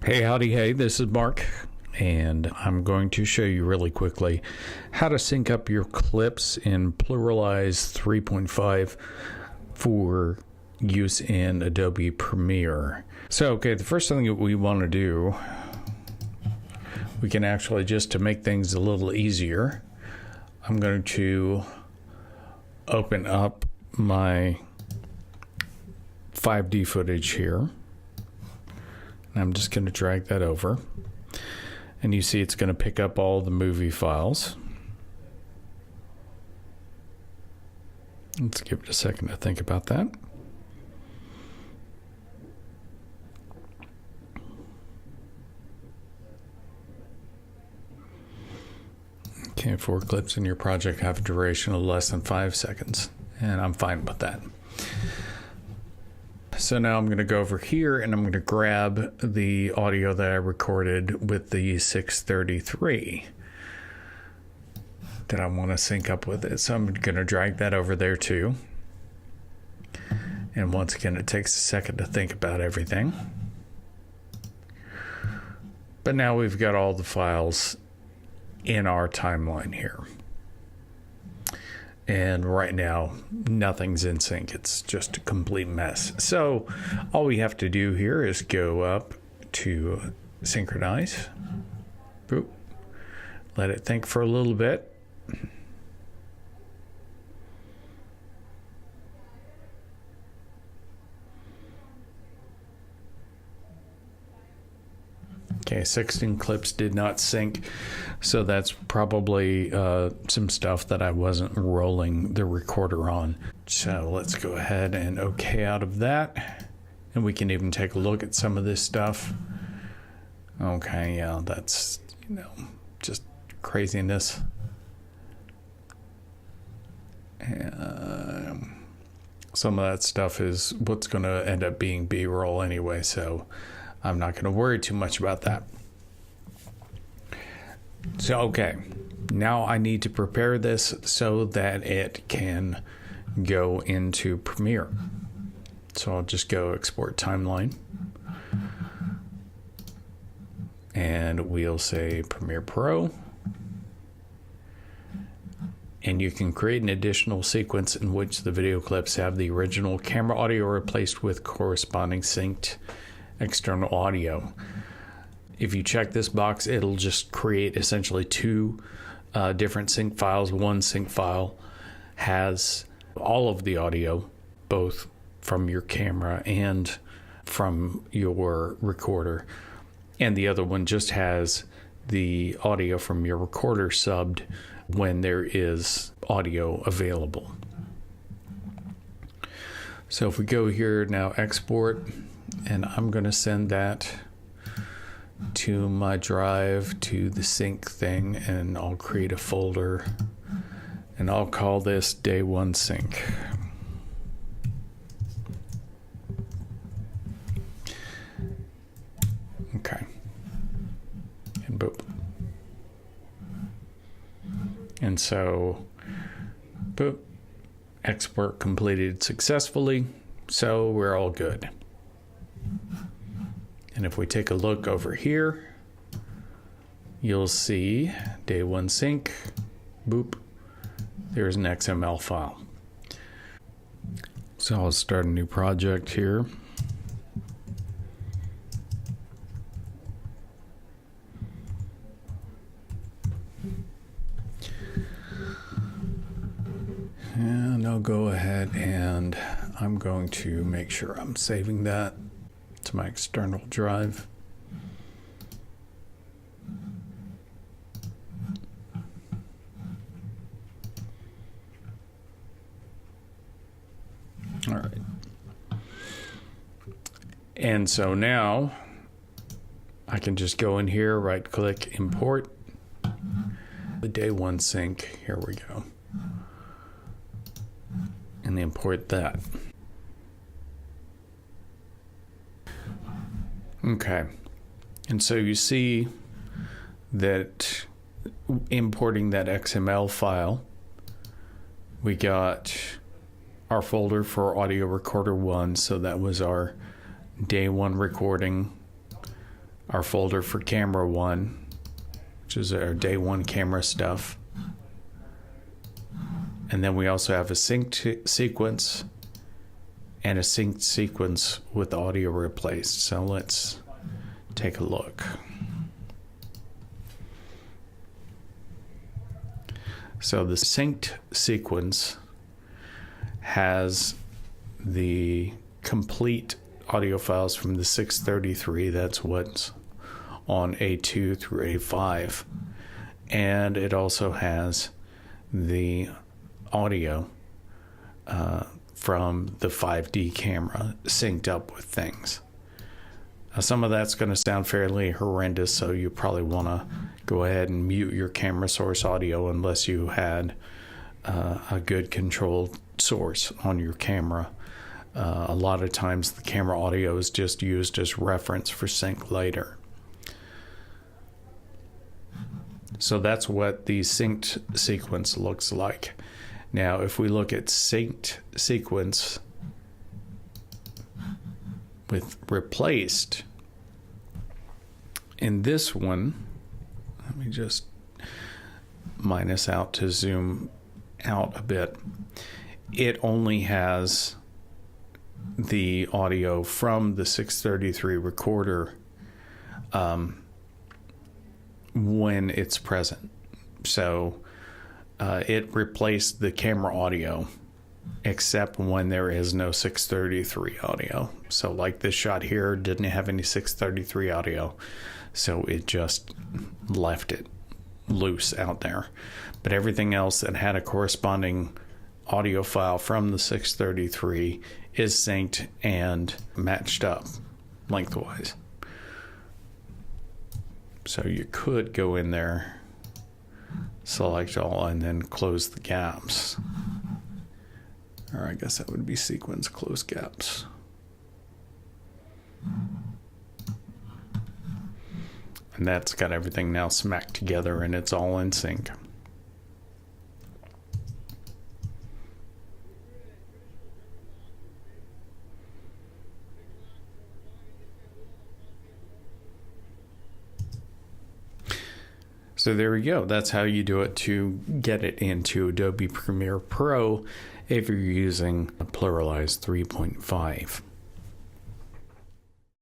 Hey, howdy, hey, this is Mark, and I'm going to show you really quickly how to sync up your clips in Plural Eyes 3.5 for use in Adobe Premiere. So, okay, the first thing that we want to do, we can actually, just to make things a little easier, I'm going to open up my 5D footage here. I'm just going to drag that over, and you see it's going to pick up all the movie files. Let's give it a second to think about that. Okay, 4 clips in your project have a duration of less than 5 seconds, and I'm fine with that. So now I'm going to go over here and I'm going to grab the audio that I recorded with the 633 that I want to sync up with it. So I'm going to drag that over there too. And once again, it takes a second to think about everything. But now we've got all the files in our timeline here. And right now, nothing's in sync. It's just a complete mess. So all we have to do here is go up to synchronize. Boop. Let it think for a little bit. Okay, 16 clips did not sync, so that's probably some stuff that I wasn't rolling the recorder on. So let's go ahead and OK out of that, and we can even take a look at some of this stuff. Okay, yeah, that's, just craziness. Some of that stuff is what's going to end up being B-roll anyway, so I'm not going to worry too much about that. So, okay, now I need to prepare this so that it can go into Premiere. So I'll just go export timeline. And we'll say Premiere Pro. And you can create an additional sequence in which the video clips have the original camera audio replaced with corresponding synced external audio. If you check this box, it'll just create essentially 2 different sync files. One sync file has all of the audio, both from your camera and from your recorder, and the other one just has the audio from your recorder subbed when there is audio available. So if we go here now, export, and I'm going to send that to my drive, to the sync thing, and I'll create a folder, and I'll call this Day 1 Sync. Okay. And boop. And so, boop. Export completed successfully, so we're all good. And if we take a look over here, you'll see Day 1 Sync, boop, there's an XML file. So I'll start a new project here. And I'll go ahead and I'm going to make sure I'm saving that to my external drive. All right. And so now I can just go in here, right click, import the Day 1 Sync. Here we go. And import that. Okay, and so you see that importing that XML file, we got our folder for audio recorder 1, so that was our day 1 recording our folder for camera 1, which is our day 1 camera stuff. And then we also have a synced sequence and a synced sequence with audio replaced. So let's take a look. So the synced sequence has the complete audio files from the 633. That's what's on A2 through A5. And it also has the audio from the 5D camera synced up with things. Some of that's going to sound fairly horrendous, so you probably want to go ahead and mute your camera source audio unless you had a good controlled source on your camera. A lot of times the camera audio is just used as reference for sync later. So that's what the synced sequence looks like. Now, if we look at synced sequence with replaced, in this one, let me just minus out to zoom out a bit. It only has the audio from the 633 recorder when it's present. So it replaced the camera audio except when there is no 633 audio. So like this shot here didn't have any 633 audio, so it just left it loose out there. But everything else that had a corresponding audio file from the 633 is synced and matched up lengthwise. So you could go in there, select all, and then close the gaps. Or I guess that would be sequence close gaps. And that's got everything now smacked together and it's all in sync. So there we go. That's how you do it to get it into Adobe Premiere Pro if you're using Plural Eyes 3.5.